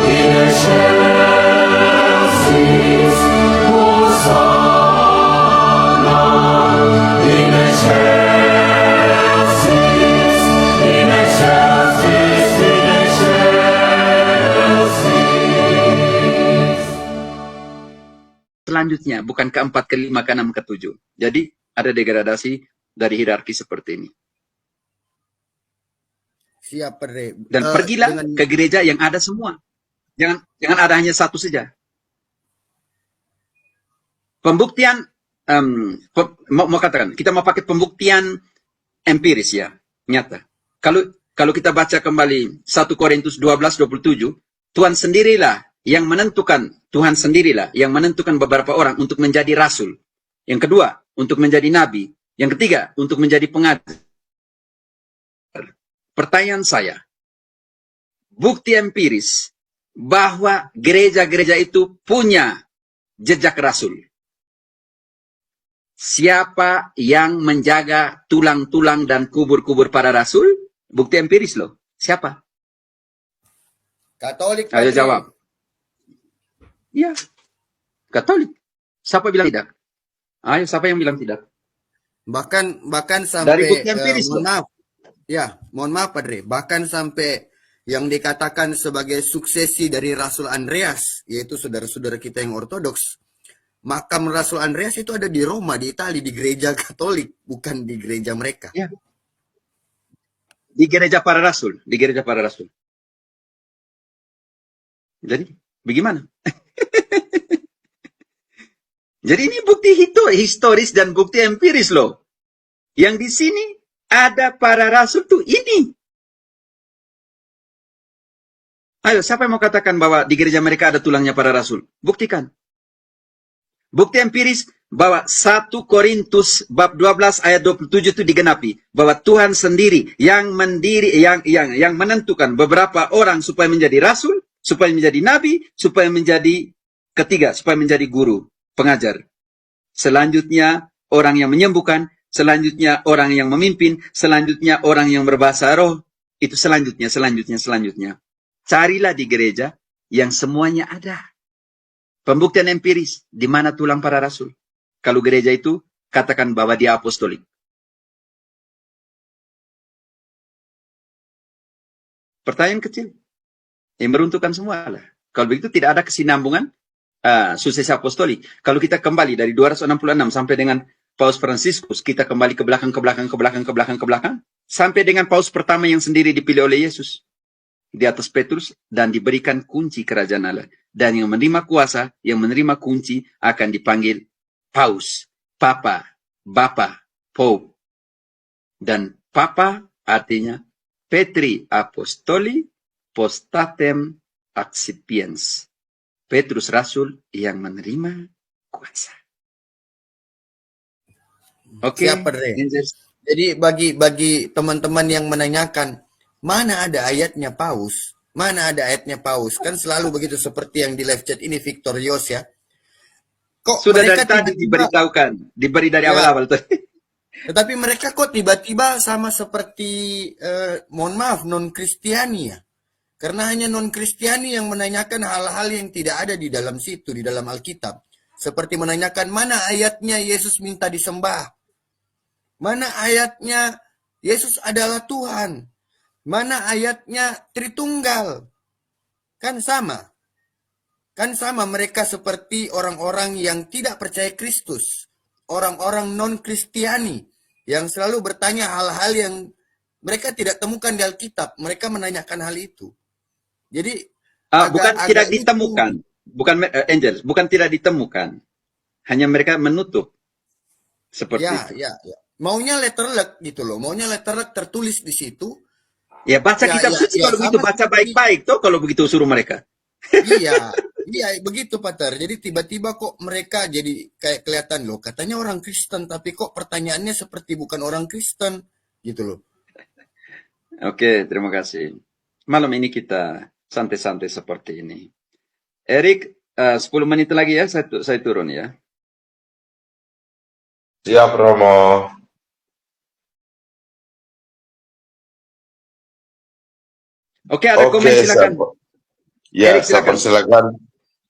in excelsis, Hosanna in excelsis, in excelsis, in excelsis. Selanjutnya, bukan keempat, kelima, keenam, ketujuh. Jadi, ada degradasi dari hierarki seperti ini. Siap, Padre. Dan pergilah ke gereja yang ada semua. Jangan ada hanya satu saja. Pembuktian, mau katakan, kita mau pakai pembuktian empiris ya, nyata. Kalau kita baca kembali 1 Korintus 12:27, Tuhan sendirilah yang menentukan beberapa orang untuk menjadi rasul. Yang kedua, untuk menjadi nabi. Yang ketiga, untuk menjadi pengajar. Pertanyaan saya, bukti empiris bahwa gereja-gereja itu punya jejak rasul. Siapa yang menjaga tulang-tulang dan kubur-kubur para rasul? Bukti empiris loh. Siapa? Katolik. Ayo jawab. Ya, Katolik. Siapa bilang tidak? Ayo, siapa yang bilang tidak? Bahkan sampai dari bukti empiris mohon maaf Padre, bahkan sampai yang dikatakan sebagai suksesi dari Rasul Andreas, yaitu saudara-saudara kita yang ortodoks, makam Rasul Andreas itu ada di Roma, di Italia, di gereja Katolik, bukan di gereja mereka. Ya. Di gereja para rasul, Jadi, bagaimana? Jadi ini bukti historis dan bukti empiris loh. Yang di sini ada para rasul tuh ini. Ayo, siapa yang mau katakan bahwa di gereja mereka ada tulangnya para rasul? Buktikan. Bukti empiris bahwa 1 Korintus bab 12 ayat 27 itu digenapi. Bahwa Tuhan sendiri yang menentukan beberapa orang supaya menjadi rasul, supaya menjadi nabi, supaya menjadi guru, pengajar. Selanjutnya orang yang menyembuhkan, selanjutnya orang yang memimpin, selanjutnya orang yang berbahasa roh. Itu selanjutnya. Carilah di gereja yang semuanya ada. Pembuktian empiris, di mana tulang para rasul? Kalau gereja itu, katakan bahwa dia apostolik. Pertanyaan kecil. Yang meruntuhkan semua lah. Kalau begitu tidak ada kesinambungan suksesi apostolik. Kalau kita kembali dari 266 sampai dengan Paus Fransiskus, kita kembali ke belakang, sampai dengan Paus pertama yang sendiri dipilih oleh Yesus di atas Petrus dan diberikan kunci kerajaan Allah. Dan yang menerima kuasa, yang menerima kunci akan dipanggil Paus, Papa, Bapa, Pope. Dan Papa artinya Petri Apostoli Postatem Accipiens. Petrus Rasul yang menerima kuasa. Oke. Jadi bagi teman-teman yang menanyakan, mana ada ayatnya Paus? Mana ada ayatnya Paus? Kan selalu begitu seperti yang di live chat ini Victor Yos ya. Kok sudah mereka dari tadi diberitahukan, diberi dari awal-awal tadi. Tetapi mereka kok tiba-tiba sama seperti mohon maaf non-Kristiani ya. Karena hanya non-Kristiani yang menanyakan hal-hal yang tidak ada di dalam situ, di dalam Alkitab. Seperti menanyakan mana ayatnya Yesus minta disembah. Mana ayatnya Yesus adalah Tuhan. Mana ayatnya Tritunggal. Kan sama mereka seperti orang-orang yang tidak percaya Kristus. Orang-orang non-Kristiani yang selalu bertanya hal-hal yang mereka tidak temukan di Alkitab. Mereka menanyakan hal itu. Jadi bukan tidak ditemukan, Angel, bukan tidak ditemukan, hanya mereka menutup seperti itu. Ya. Maunya letterlek gitu loh, maunya letterlek tertulis di situ. Ya baca kitab suci kalau begitu, baca baik-baik tuh kalau begitu suruh mereka. Iya begitu Pater. Jadi tiba-tiba kok mereka jadi kayak kelihatan loh, katanya orang Kristen tapi kok pertanyaannya seperti bukan orang Kristen gitu loh. Oke, terima kasih. Malam ini kita santai-santai seperti ini. Erik, 10 menit lagi ya, saya turun ya. Siap, Romo. Oke, ada komen Oke, silakan. ya, Erik saya silakan. persilakan.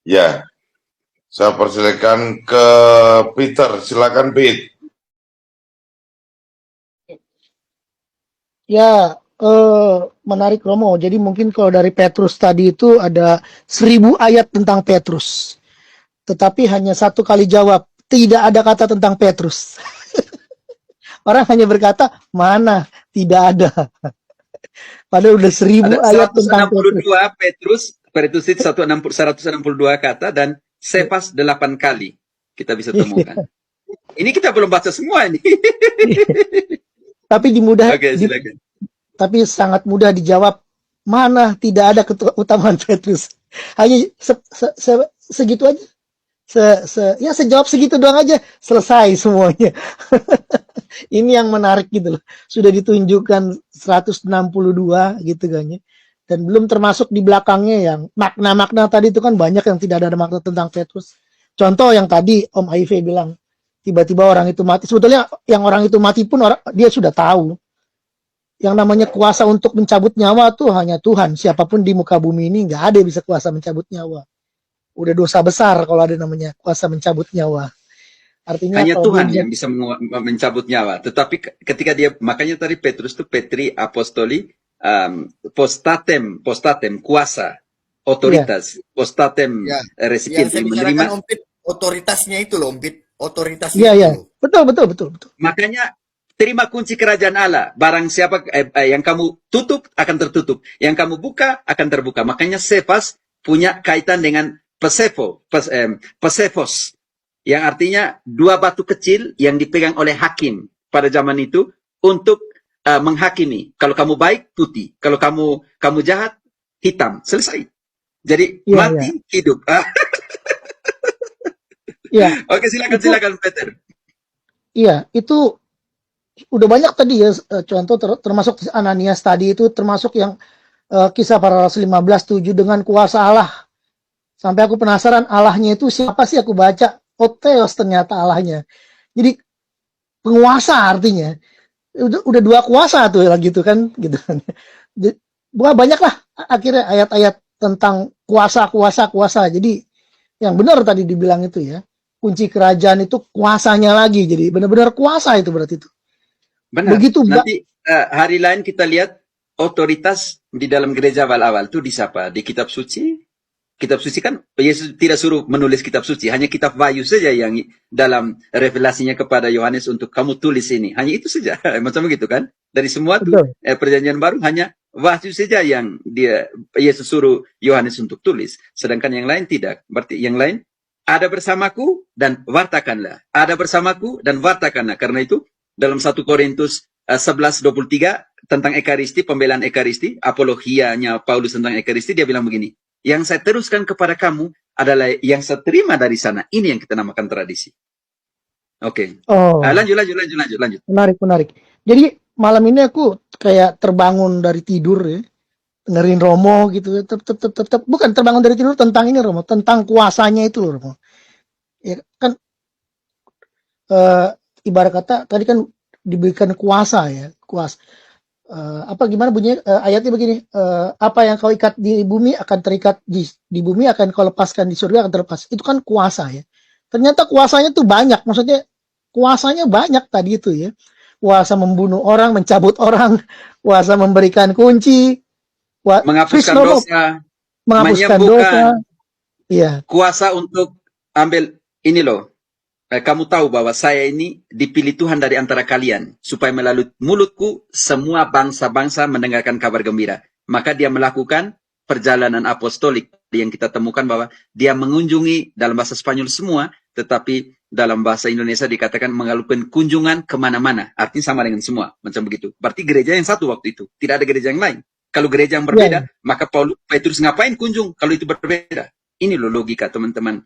Ya, saya persilakan ke Peter. Silakan, Pete. Ya, menarik Romo. Jadi mungkin kalau dari Petrus tadi itu ada 1000 ayat tentang Petrus. Tetapi hanya satu kali jawab, tidak ada kata tentang Petrus. Orang hanya berkata, mana? Tidak ada. Padahal udah 1000 Ada ayat tentang Petrus. 162 Petrus itu 162 kata dan Sefas 8 kali kita bisa temukan. Ini kita belum baca semua ini. Tapi Oke, silakan. tapi sangat mudah dijawab, mana? Tidak ada keutamaan Petrus. Hanya segitu aja. Ya sejawab segitu doang aja, selesai semuanya. Ini yang menarik gitu loh. Sudah ditunjukkan 162 gitu kan ya. Dan belum termasuk di belakangnya yang makna-makna tadi itu kan banyak yang tidak ada makna tentang Petrus. Contoh yang tadi Om Aive bilang, tiba-tiba orang itu mati. Sebetulnya yang orang itu mati pun dia sudah tahu. Yang namanya kuasa untuk mencabut nyawa tuh hanya Tuhan. Siapapun di muka bumi ini nggak ada yang bisa kuasa mencabut nyawa. Udah dosa besar kalau ada namanya kuasa mencabut nyawa. Artinya Hanya kalau Tuhan dia, yang bisa mencabut nyawa. Tetapi ketika dia, makanya tadi Petrus itu Petri Apostoli, postatem, kuasa, otoritas, postatem, Ya, yang resipien, saya menerima. bicarakan Om Pit, otoritasnya itu loh, Om Pit. Otoritasnya iya itu ya, loh. betul. Makanya terima kunci kerajaan Allah. Barang siapa yang kamu tutup akan tertutup, yang kamu buka akan terbuka. Makanya Sefas punya kaitan dengan Pesefos, yang artinya dua batu kecil yang dipegang oleh hakim pada zaman itu untuk menghakimi. Kalau kamu baik, putih. Kalau kamu jahat, hitam. Selesai. Jadi Iya, mati, hidup. iya. Oke, silakan Peter. Iya, itu udah banyak tadi ya contoh termasuk Ananias tadi itu termasuk yang kisah para rasul 15:7 dengan kuasa Allah. Sampai aku penasaran Allahnya itu siapa sih, aku baca Otheos ternyata Allahnya. Jadi penguasa artinya. Udah dua kuasa tuh lagi tuh kan gitu kan. Banyak lah akhirnya ayat-ayat tentang kuasa. Jadi yang benar tadi dibilang itu ya. Kunci kerajaan itu kuasanya lagi. Jadi benar-benar kuasa itu berarti itu. Benar. Begitu nanti hari lain kita lihat otoritas di dalam gereja awal-awal itu di siapa? Di kitab suci. Kitab suci kan Yesus tidak suruh menulis kitab suci, hanya kitab Wahyu saja yang dalam revelasinya kepada Yohanes untuk kamu tulis ini. Hanya itu saja. Macam begitu kan? Dari semua tuh perjanjian baru hanya Wahyu saja yang Yesus suruh Yohanes untuk tulis, sedangkan yang lain tidak. Berarti yang lain ada bersamaku dan wartakanlah. Ada bersamaku dan wartakanlah. Karena itu dalam 1 Korintus 11:23 tentang Ekaristi, pembelaan Ekaristi, apologianya Paulus tentang Ekaristi, dia bilang begini, yang saya teruskan kepada kamu adalah yang saya terima dari sana. Ini yang kita namakan tradisi. Oke. Oh. Lanjut. Menarik. Jadi malam ini aku kayak terbangun dari tidur ya. Dengerin Romo gitu. Tetap bukan terbangun dari tidur tentang ini Romo, tentang kuasanya itu loh Romo. Ya kan ibarat kata tadi kan diberikan kuasa ya, kuasa. Gimana bunyinya ayatnya begini, apa yang kau ikat di bumi akan terikat di bumi, akan kau lepaskan di surga akan terlepas. Itu kan kuasa ya. Ternyata kuasanya tuh banyak, maksudnya kuasanya banyak tadi itu ya. Kuasa membunuh orang, mencabut orang, kuasa memberikan kunci, menghapuskan dosa, menghapuskan dosa. Iya. Kuasa untuk ambil ini loh. Kamu tahu bahwa saya ini dipilih Tuhan dari antara kalian supaya melalui mulutku semua bangsa-bangsa mendengarkan kabar gembira. Maka dia melakukan perjalanan apostolik yang kita temukan bahwa dia mengunjungi dalam bahasa Spanyol semua, tetapi dalam bahasa Indonesia dikatakan mengalukan kunjungan kemana-mana. Artinya sama dengan semua, macam begitu. Berarti gereja yang satu waktu itu, tidak ada gereja yang lain. Kalau gereja yang berbeda, maka Petrus ngapain kunjung kalau itu berbeda? Ini loh logika teman-teman.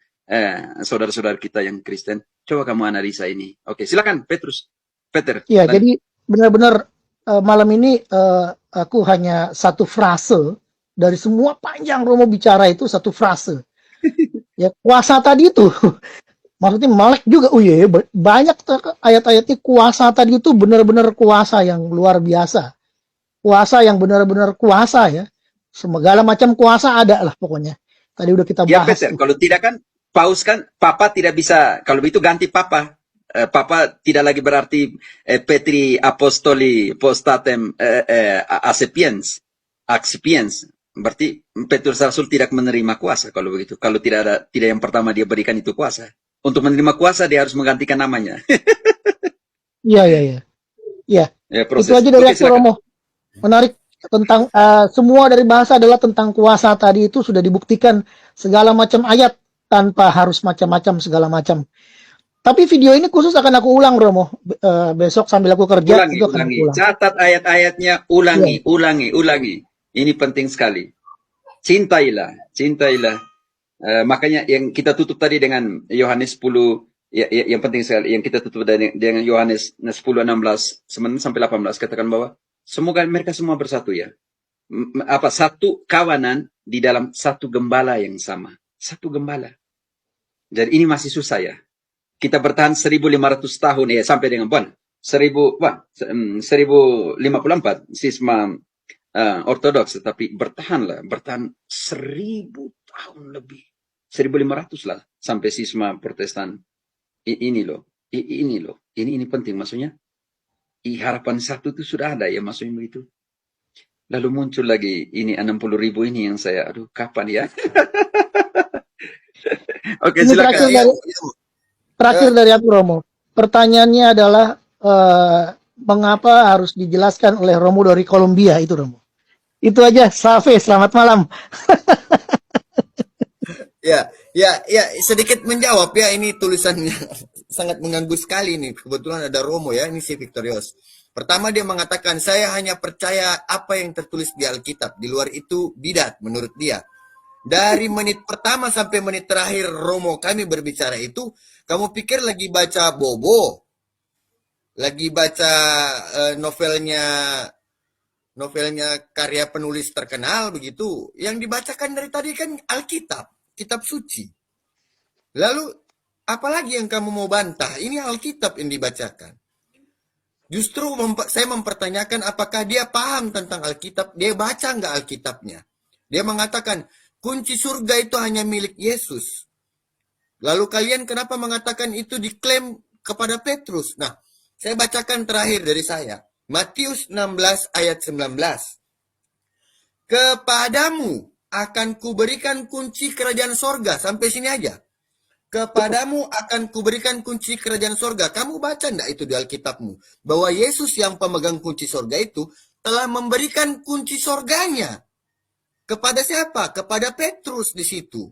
Saudara-saudara kita yang Kristen, coba kamu analisa ini. Oke, silakan Peter. Iya, jadi benar-benar malam ini aku hanya satu frase dari semua panjang Romo bicara itu, satu frase. Ya kuasa tadi itu, maksudnya melek juga. Oh iya, banyak ayat-ayatnya kuasa tadi itu benar-benar kuasa yang luar biasa, kuasa yang benar-benar kuasa ya. Segala macam kuasa ada lah pokoknya. Tadi udah kita Ya bahas Peter, tuh. kalau tidak kan paus kan papa tidak bisa, kalau begitu ganti papa. Papa tidak lagi berarti Petri Apostoli Postatem Accipiens. Berarti Petrus Rasul tidak menerima kuasa kalau begitu. Kalau tidak yang pertama dia berikan itu kuasa. Untuk menerima kuasa dia harus menggantikan namanya. Iya, iya, iya. Iya. Ya, Itu aja dari Oke, aku, silakan. Romo. Menarik tentang semua dari bahasa adalah tentang kuasa tadi itu sudah dibuktikan segala macam ayat tanpa harus macam-macam segala macam. Tapi video ini khusus akan aku ulang, Romo. Besok sambil aku kerja itu akan aku ulang. Catat ayat-ayatnya, ulangi. Ini penting sekali. Cintailah. Makanya yang kita tutup tadi dengan Yohanes 10, yang penting sekali, yang kita tutup dengan Yohanes 10, 16, sampai 18, katakan bahwa semoga mereka semua bersatu ya. Satu kawanan di dalam satu gembala yang sama. Satu gembala. Jadi ini masih susah ya. Kita bertahan 1.500 tahun sampai dengan 1054 sisma ortodoks, tapi bertahan 1.000 tahun lebih, 1.500 lah sampai sisma Protestan. Ini penting maksudnya. Harapan satu itu sudah ada ya maksudnya begitu. Lalu muncul lagi ini 60.000 ini yang saya kapan ya? Oke, Ini silakan. terakhir dari aku, Romo. Pertanyaannya adalah mengapa harus dijelaskan oleh Romo dari Kolombia itu, Romo? Itu aja. Safe, selamat malam. Ya, sedikit menjawab ya, ini tulisannya sangat mengganggu sekali nih. Kebetulan ada Romo ya, ini si Victorious. Pertama dia mengatakan, saya hanya percaya apa yang tertulis di Alkitab. Di luar itu bidat menurut dia. Dari menit pertama sampai menit terakhir Romo kami berbicara itu, kamu pikir lagi baca Bobo? Lagi baca novelnya karya penulis terkenal begitu? Yang dibacakan dari tadi kan Alkitab, kitab suci. Lalu apalagi yang kamu mau bantah? Ini Alkitab yang dibacakan. Justru saya mempertanyakan apakah dia paham tentang Alkitab, dia baca nggak Alkitabnya. Dia mengatakan kunci surga itu hanya milik Yesus. Lalu kalian kenapa mengatakan itu diklaim kepada Petrus? Nah, saya bacakan terakhir dari saya. Matius 16 ayat 19. Kepadamu akan kuberikan kunci kerajaan sorga. Sampai sini aja. Kepadamu akan kuberikan kunci kerajaan sorga. Kamu baca enggak itu di Alkitabmu? Bahwa Yesus yang pemegang kunci sorga itu telah memberikan kunci sorganya. Kepada siapa? Kepada Petrus di situ.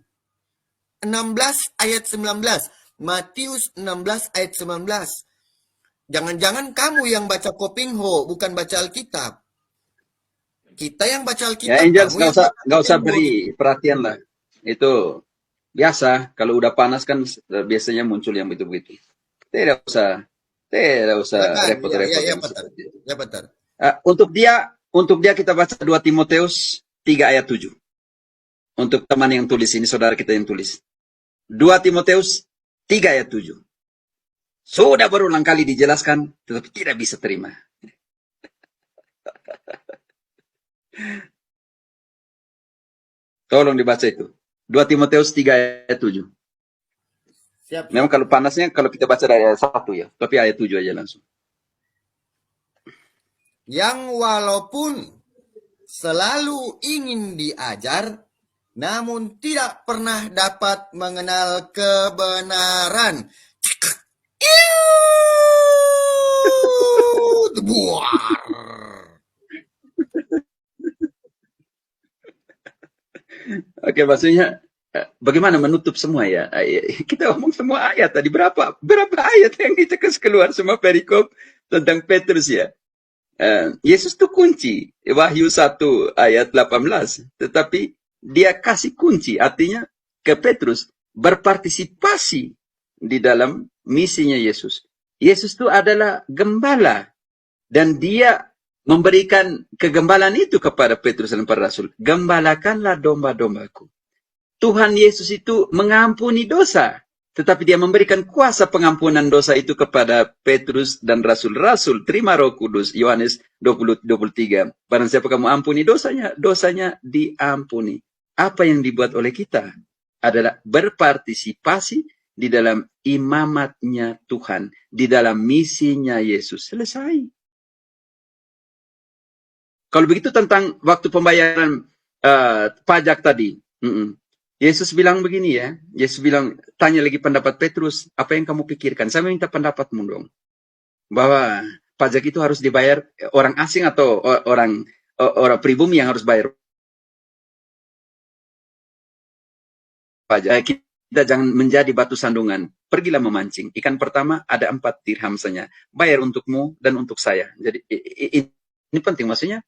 16 ayat 19. Matius 16 ayat 19. Jangan-jangan kamu yang baca Kopingho, bukan baca Alkitab. Kita yang baca Alkitab. Ya, Angels, nggak usah beri perhatian lah. Itu biasa. Kalau udah panas kan biasanya muncul yang begitu-begitu. Tidak usah repot-repot. Ya, betul. Untuk dia kita baca 2 Timoteus 3 ayat 7. Untuk teman yang tulis ini, saudara kita yang tulis. 2 Timoteus 3 ayat 7. Sudah berulang kali dijelaskan, tetapi tidak bisa terima. Tolong dibaca itu. 2 Timoteus 3 ayat 7. Siap. Memang kalau panasnya, kalau kita baca dari ayat 1 ya. Tapi ayat 7 aja langsung. Yang walaupun selalu ingin diajar, namun tidak pernah dapat mengenal kebenaran. Oke, maksudnya bagaimana menutup semua ya? Kita ngomong semua ayat tadi. Berapa ayat yang kita kasih keluar semua perikop tentang Petrus ya? Yesus itu kunci. Wahyu 1 ayat 18. Tetapi dia kasih kunci. Artinya ke Petrus berpartisipasi di dalam misinya Yesus. Yesus itu adalah gembala. Dan dia memberikan kegembalaan itu kepada Petrus dan para rasul. Gembalakanlah domba-dombaku. Tuhan Yesus itu mengampuni dosa. Tetapi dia memberikan kuasa pengampunan dosa itu kepada Petrus dan rasul-rasul. Terima Roh Kudus. Yohanes 20:23. Barang siapa kamu ampuni dosanya, dosanya diampuni. Apa yang dibuat oleh kita adalah berpartisipasi di dalam imamatnya Tuhan, di dalam misinya Yesus. Selesai. Kalau begitu tentang waktu pembayaran pajak tadi. Yesus bilang begini ya. Yesus bilang, tanya lagi pendapat Petrus, apa yang kamu pikirkan? Saya minta pendapatmu dong. Bahwa pajak itu harus dibayar orang asing atau orang pribumi yang harus bayar pajak. Kita jangan menjadi batu sandungan. Pergilah memancing. Ikan pertama ada 4 dirham saja. Bayar untukmu dan untuk saya. Jadi ini penting maksudnya.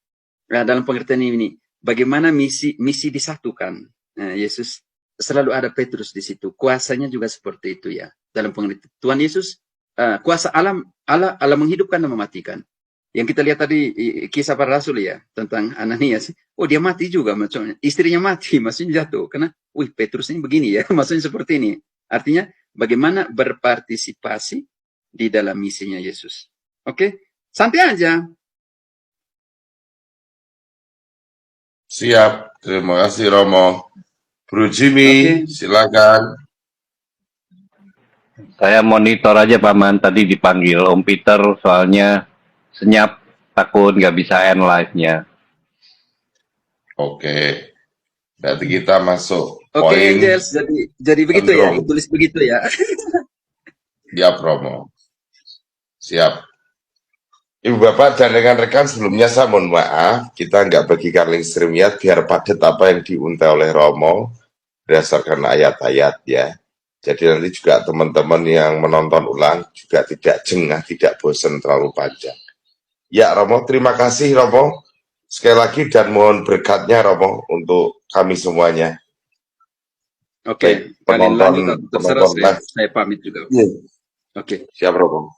Nah, dalam pengertian ini, bagaimana misi disatukan. Nah, Yesus selalu ada Petrus di situ. Kuasanya juga seperti itu ya. Dalam pengertian Tuhan Yesus, kuasa Allah menghidupkan dan mematikan. Yang kita lihat tadi kisah para rasul ya tentang Ananias. Oh, dia mati juga maksudnya. Istrinya mati, maksudnya jatuh. Karena, Petrus ini begini ya, maksudnya seperti ini. Artinya bagaimana berpartisipasi di dalam misinya Yesus. Oke? Santai aja. Siap, terima kasih Romo. Bro Jimmy, silakan. Saya monitor aja Paman, tadi dipanggil Om Peter soalnya senyap, takut nggak bisa end live-nya. Oke, berarti kita masuk Oke, poin. Angels, jadi begitu ya, tulis begitu ya. Siap Romo. Siap. Ibu Bapak dan rekan-rekan, sebelumnya saya mohon maaf, kita nggak bagikan link streamnya biar padat apa yang diuntai oleh Romo berdasarkan ayat-ayat ya. Jadi nanti juga teman-teman yang menonton ulang juga tidak jengah, tidak bosan terlalu panjang. Ya Romo, terima kasih Romo. Sekali lagi dan mohon berkatnya Romo untuk kami semuanya. Oke, kalian lanjut, terserah saya pamit juga. Oke. Siap Romo.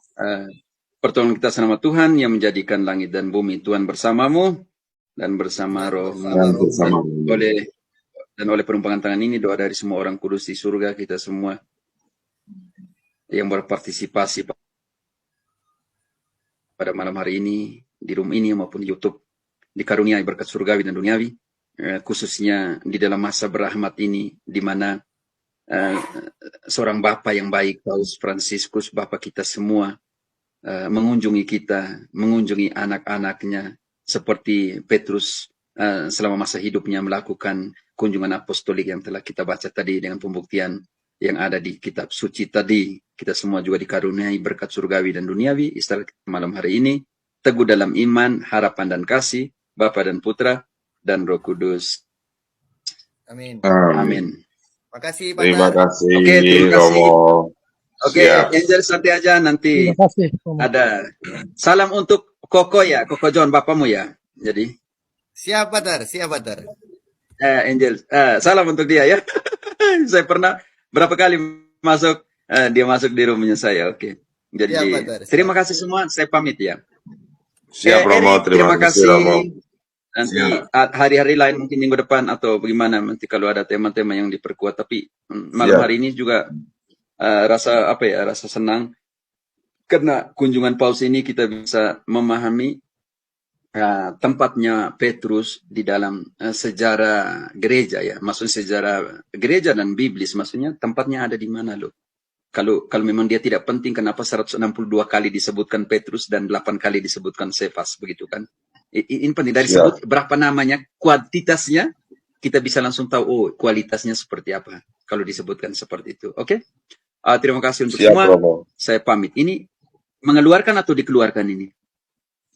Pertolongan kita sama Tuhan yang menjadikan langit dan bumi. Tuhan bersamamu dan bersama rohmu. Dan oleh perumpangan tangan ini doa dari semua orang kudus di surga, kita semua yang berpartisipasi pada malam hari ini di room ini maupun di YouTube dikaruniai berkat surgawi dan duniawi, khususnya di dalam masa berahmat ini di mana seorang Bapa yang baik, Paus Fransiskus, Bapa kita semua, mengunjungi kita, mengunjungi anak-anaknya, seperti Petrus selama masa hidupnya melakukan kunjungan apostolik yang telah kita baca tadi dengan pembuktian yang ada di kitab suci tadi. Kita semua juga dikaruniai berkat surgawi dan duniawi. Istirahat malam hari ini, teguh dalam iman, harapan dan kasih, Bapa dan Putra dan Roh Kudus. Amin. Amin. Makasih Pak. Terima kasih Oke, terima kasih. Romo. Oke, Siap. Angel santai aja nanti. Terima kasih. Ada salam untuk Koko ya, Koko John, bapamu ya. Jadi Siap Patar, siap Patar. Angel, salam untuk dia ya. Saya pernah berapa kali masuk, dia masuk di rumahnya saya. Oke. Jadi Siap, Patar, siap. terima kasih semua. Saya pamit ya. Siap Romo, Eric, terima kasih Romo. Nanti hari-hari lain mungkin minggu depan atau bagaimana nanti kalau ada tema-tema yang diperkuat. Tapi malam hari ini juga rasa senang karena kunjungan Paus ini kita bisa memahami tempatnya Petrus di dalam sejarah gereja ya, maksudnya sejarah gereja dan biblis, maksudnya tempatnya ada di mana loh. Kalau memang dia tidak penting, kenapa 162 kali disebutkan Petrus dan 8 kali disebutkan Sefas begitu kan? Ini penting dari sebut berapa namanya, kuantitasnya kita bisa langsung tahu kualitasnya seperti apa kalau disebutkan seperti itu. Oke? Terima kasih untuk semua. Romo. Saya pamit. Ini mengeluarkan atau dikeluarkan ini?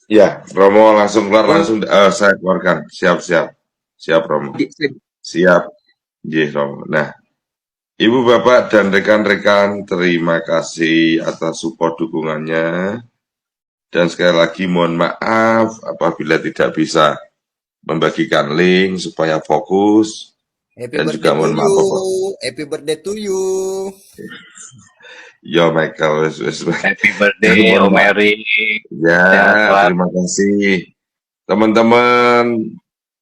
Ya, Romo langsung keluar, langsung saya keluarkan. Siap Romo. Siap. Romo. Nah, Ibu Bapak dan rekan-rekan, terima kasih atas support dukungannya. Dan sekali lagi mohon maaf apabila tidak bisa membagikan link supaya fokus. Dan juga mohon maaf Bapak. Happy birthday to you. Yo Michael, Happy birthday Om Eri. Ya, terima kasih teman-teman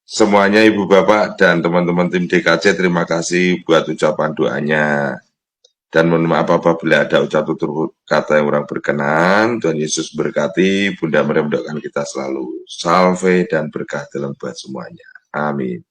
semuanya, Ibu Bapak dan teman-teman tim DKC, terima kasih buat ucapan doanya. Dan mohon maaf apabila ada ucap tutur kata yang kurang berkenan. Tuhan Yesus berkati, Bunda Maria mendoakan kita selalu salve dan berkah dalam buat semuanya. Amin.